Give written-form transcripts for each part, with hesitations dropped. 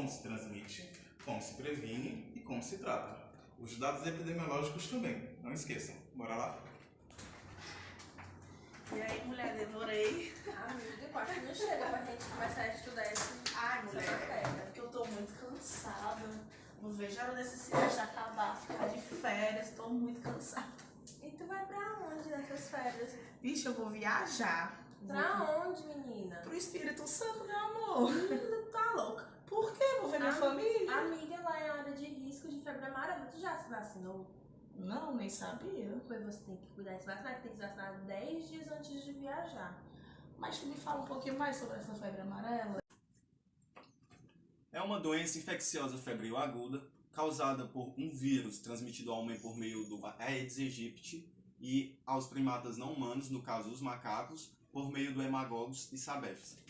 como se transmite, como se previne e como se trata. Os dados epidemiológicos também, não esqueçam. Bora lá? E aí, mulher, demorei. Amiga, eu acho que não chega pra gente começar a estudar essa matéria. É porque eu tô muito cansada. Não vejo a hora desse semestre acabar, ficar de férias, tô muito cansada. E tu vai pra onde nessas férias? Vixe, eu vou viajar. Pra onde, menina? Pro Espírito Santo, meu amor. Menina, tu tá louca. Por quê? Vou ver minha família? Amiga, lá é área de risco de febre amarela. Tu já se vacinou? Não, nem sabia. Pois você tem que cuidar de se vacinar, que tem que se vacinar 10 dias antes de viajar. Mas tu me fala um pouquinho mais sobre essa febre amarela? É uma doença infecciosa febril aguda causada por um vírus transmitido ao homem por meio do Aedes aegypti e aos primatas não humanos, no caso os macacos, por meio do Haemococcus e Sabephtha.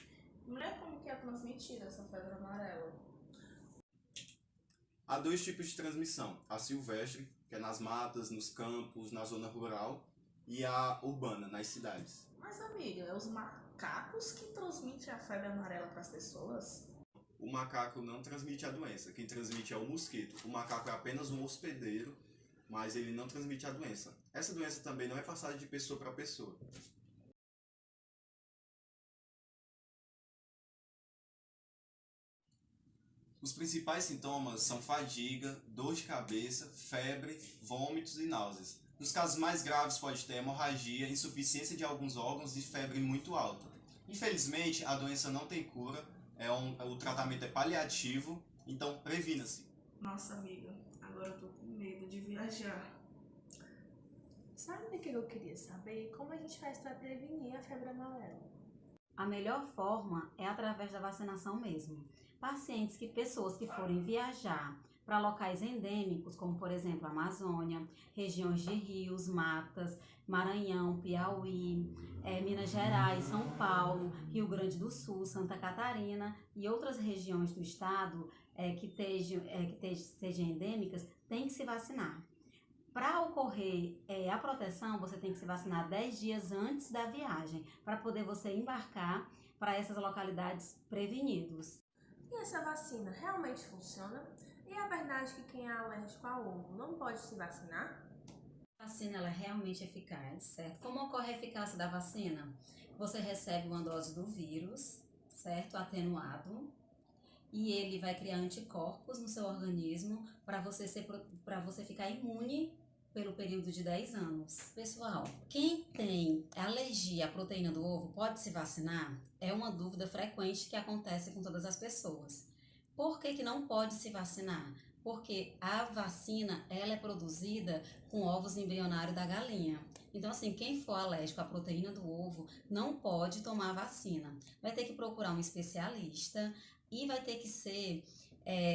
Mulher, como que é transmitida essa febre amarela? Há dois tipos de transmissão: a silvestre, que é nas matas, nos campos, na zona rural, e a urbana, nas cidades. Mas, amiga, é os macacos que transmitem a febre amarela para as pessoas? O macaco não transmite a doença, quem transmite é o mosquito. O macaco é apenas um hospedeiro, mas ele não transmite a doença. Essa doença também não é passada de pessoa para pessoa. Os principais sintomas são fadiga, dor de cabeça, febre, vômitos e náuseas. Nos casos mais graves pode ter hemorragia, insuficiência de alguns órgãos e febre muito alta. Infelizmente, a doença não tem cura, o tratamento é paliativo, então previna-se. Nossa, amiga, agora eu tô com medo de viajar. Sabe o que eu queria saber? Como a gente faz pra prevenir a febre amarela? A melhor forma é através da vacinação mesmo. Pessoas que forem viajar para locais endêmicos, como por exemplo a Amazônia, regiões de rios, matas, Maranhão, Piauí, Minas Gerais, São Paulo, Rio Grande do Sul, Santa Catarina e outras regiões do estado que sejam endêmicas, tem que se vacinar. Para ocorrer a proteção, você tem que se vacinar 10 dias antes da viagem, para poder você embarcar para essas localidades prevenidos. E essa vacina realmente funciona? E é verdade que quem é alérgico ao ovo não pode se vacinar? A vacina ela é realmente eficaz, certo? Como ocorre a eficácia da vacina? Você recebe uma dose do vírus, certo? Atenuado. E ele vai criar anticorpos no seu organismo para você ficar imune pelo período de 10 anos. Pessoal, quem tem alergia à proteína do ovo pode se vacinar? É uma dúvida frequente que acontece com todas as pessoas. Por que não pode se vacinar? Porque a vacina ela é produzida com ovos embrionários da galinha. Então, assim, quem for alérgico à proteína do ovo não pode tomar a vacina. Vai ter que procurar um especialista e vai ter que ser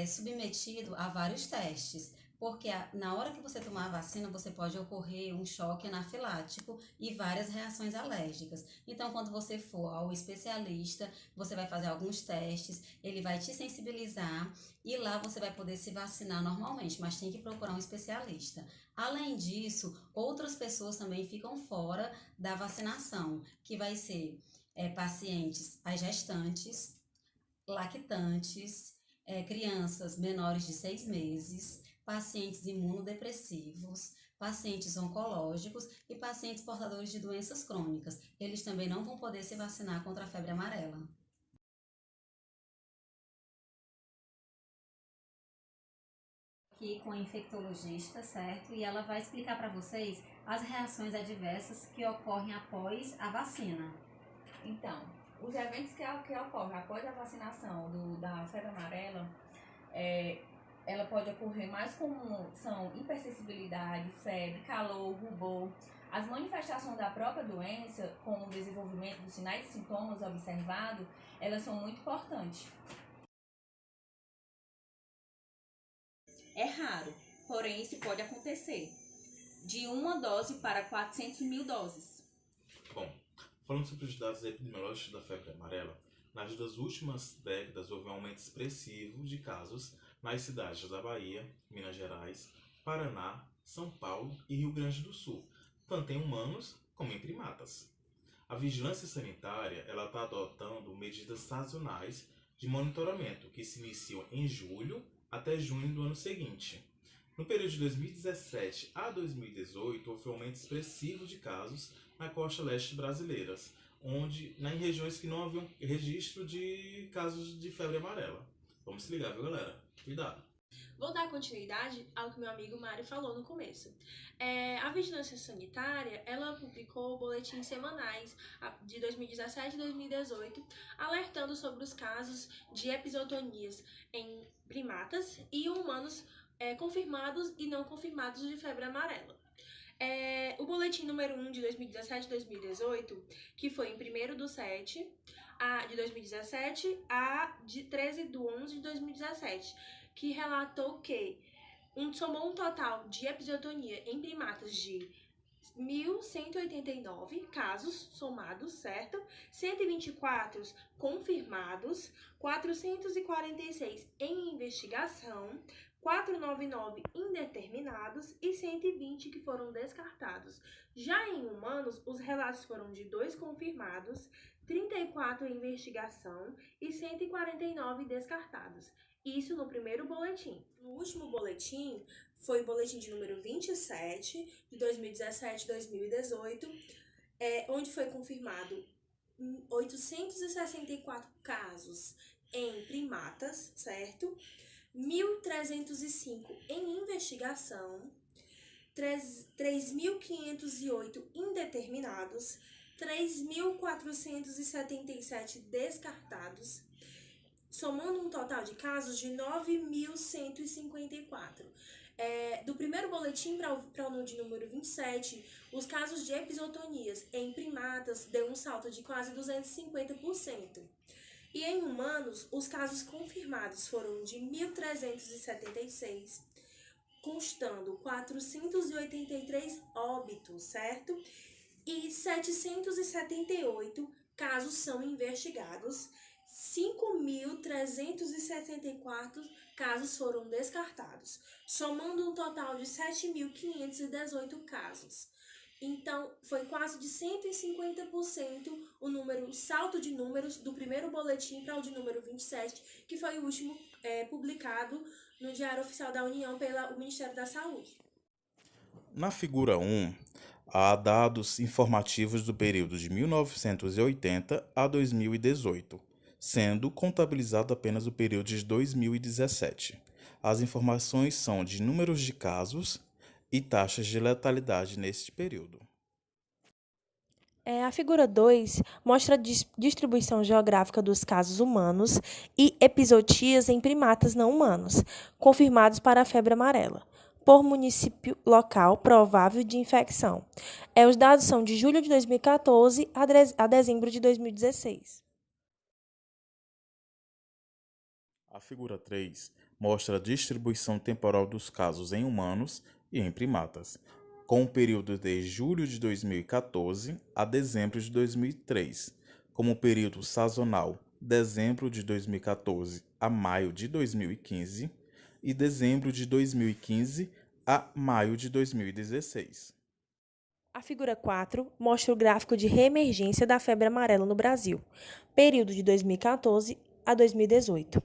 submetido a vários testes, porque na hora que você tomar a vacina, você pode ocorrer um choque anafilático e várias reações alérgicas. Então, quando você for ao especialista, você vai fazer alguns testes, ele vai te sensibilizar e lá você vai poder se vacinar normalmente, mas tem que procurar um especialista. Além disso, outras pessoas também ficam fora da vacinação, que vai ser pacientes, as gestantes, lactantes, crianças menores de 6 meses, pacientes imunodepressivos, pacientes oncológicos e pacientes portadores de doenças crônicas. Eles também não vão poder se vacinar contra a febre amarela. Aqui com a infectologista, certo? E ela vai explicar para vocês as reações adversas que ocorrem após a vacina. Então, os eventos que ocorrem após a vacinação da febre amarela, ela pode ocorrer mais comum, são hipersensibilidade, febre, calor, rubor. As manifestações da própria doença, com o desenvolvimento dos sinais e sintomas observados, elas são muito importantes. É raro, porém isso pode acontecer. De uma dose para 400 mil doses. Bom, falando sobre os dados epidemiológicos da febre amarela, nas 2 últimas décadas houve um aumento expressivo de casos nas cidades da Bahia, Minas Gerais, Paraná, São Paulo e Rio Grande do Sul, tanto em humanos como em primatas. A vigilância sanitária está adotando medidas sazonais de monitoramento, que se iniciam em julho até junho do ano seguinte. No período de 2017 a 2018, houve um aumento expressivo de casos na costa leste brasileira, em regiões que não haviam registro de casos de febre amarela. Vamos se ligar, viu, galera? Cuidado! Vou dar continuidade ao que meu amigo Mário falou no começo. A Vigilância Sanitária, ela publicou boletins semanais de 2017 e 2018, alertando sobre os casos de episotonias em primatas e humanos confirmados e não confirmados de febre amarela. O boletim número 1 de 2017 e 2018, que foi em 1º/7 de 2017 a de 13/11 de 2017, que relatou que somou um total de episiotonia em primatas de 1.189 casos somados, certo? 124 confirmados, 446 em investigação, 499 indeterminados e 120 que foram descartados. Já em humanos, os relatos foram de 2 confirmados, 34 em investigação e 149 descartados. Isso no primeiro boletim. No último boletim, foi o boletim de número 27, de 2017 e 2018, onde foi confirmado 864 casos em primatas, certo? 1.305 em investigação, 3.508 indeterminados, 3.477 descartados, somando um total de casos de 9.154. Do primeiro boletim para o de número 27, os casos de episotonias em primatas deu um salto de quase 250%. E em humanos, os casos confirmados foram de 1.376, constando 483 óbitos, certo? E 778 casos são investigados, 5.374 casos foram descartados, somando um total de 7.518 casos. Então, foi quase de 150% o salto de números do primeiro boletim para o de número 27, que foi o último publicado no Diário Oficial da União pelo Ministério da Saúde. Na figura 1, há dados informativos do período de 1980 a 2018, sendo contabilizado apenas o período de 2017. As informações são de números de casos e taxas de letalidade neste período. A figura 2 mostra a distribuição geográfica dos casos humanos e epizotias em primatas não humanos, confirmados para a febre amarela, por município local provável de infecção. Os dados são de julho de 2014 a dezembro de 2016. A figura 3 mostra a distribuição temporal dos casos em humanos e em primatas, com o período de julho de 2014 a dezembro de 2003, como período sazonal dezembro de 2014 a maio de 2015 e dezembro de 2015 a maio de 2016. A figura 4 mostra o gráfico de reemergência da febre amarela no Brasil, período de 2014 a 2018.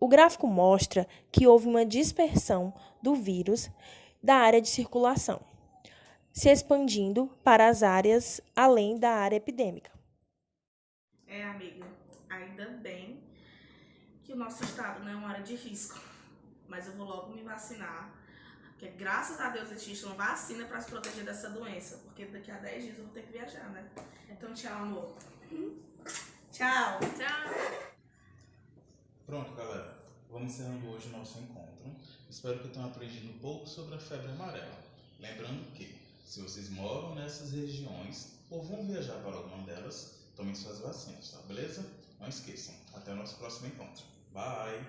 O gráfico mostra que houve uma dispersão do vírus da área de circulação, se expandindo para as áreas além da área epidêmica. Amiga, ainda bem que o nosso estado não é uma área de risco, mas eu vou logo me vacinar, porque graças a Deus existe uma vacina para se proteger dessa doença, porque daqui a 10 dias eu vou ter que viajar, né? Então, tchau, amor. Tchau. Tchau! Pronto, galera. Vamos encerrando hoje o nosso encontro. Espero que tenham aprendido um pouco sobre a febre amarela. Lembrando que, se vocês moram nessas regiões ou vão viajar para alguma delas, tomem suas vacinas, tá? Beleza? Não esqueçam. Até o nosso próximo encontro. Bye!